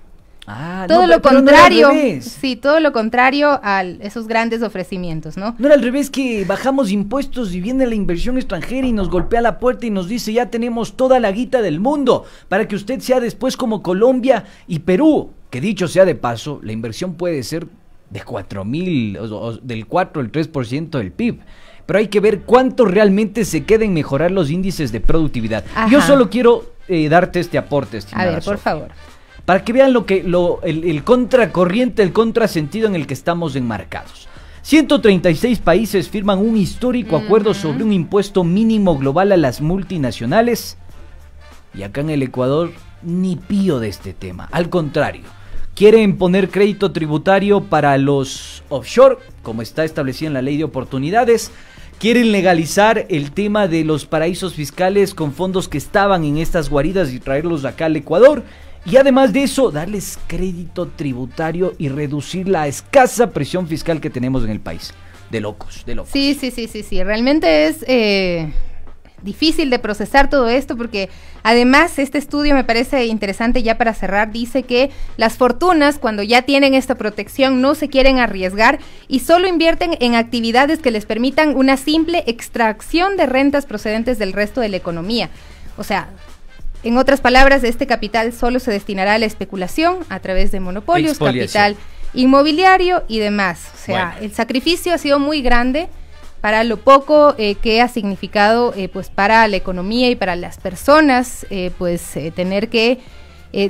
Todo lo contrario, sí, todo lo contrario a esos grandes ofrecimientos, ¿no? No era al revés, que bajamos impuestos y viene la inversión extranjera y nos golpea la puerta y nos dice: ya tenemos toda la guita del mundo para que usted sea después como Colombia y Perú, que dicho sea de paso, la inversión puede ser de 4,000, o del 4 al 3% del PIB. Pero hay que ver cuánto realmente se queda en mejorar los índices de productividad. Ajá. Yo solo quiero darte este aporte, estimada A ver, por Sofía, favor. para que vean el contracorriente, el contrasentido en el que estamos enmarcados. 136 países firman un histórico acuerdo sobre un impuesto mínimo global a las multinacionales. Y acá en el Ecuador, ni pío de este tema. Al contrario, quieren poner crédito tributario para los offshore, como está establecido en la ley de oportunidades. Quieren legalizar el tema de los paraísos fiscales con fondos que estaban en estas guaridas y traerlos acá al Ecuador. Y además de eso, darles crédito tributario y reducir la escasa presión fiscal que tenemos en el país. De locos, de locos. Sí. Realmente es difícil de procesar todo esto, porque además este estudio me parece interesante, ya para cerrar, dice que las fortunas, cuando ya tienen esta protección, no se quieren arriesgar y solo invierten en actividades que les permitan una simple extracción de rentas procedentes del resto de la economía. O sea, en otras palabras, este capital solo se destinará a la especulación a través de monopolios, capital inmobiliario y demás. O sea, bueno, el sacrificio ha sido muy grande para lo poco que ha significado pues para la economía y para las personas, tener que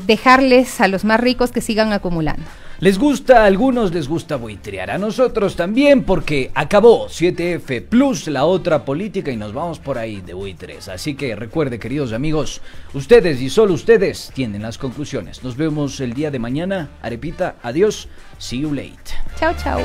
dejarles a los más ricos que sigan acumulando. Les gusta, a algunos les gusta buitrear, a nosotros también, porque acabó 7F Plus, la otra política, y nos vamos por ahí de buitres. Así que recuerde, queridos amigos, ustedes y solo ustedes tienen las conclusiones. Nos vemos el día de mañana. Arepita, adiós, see you late. Chao, chao.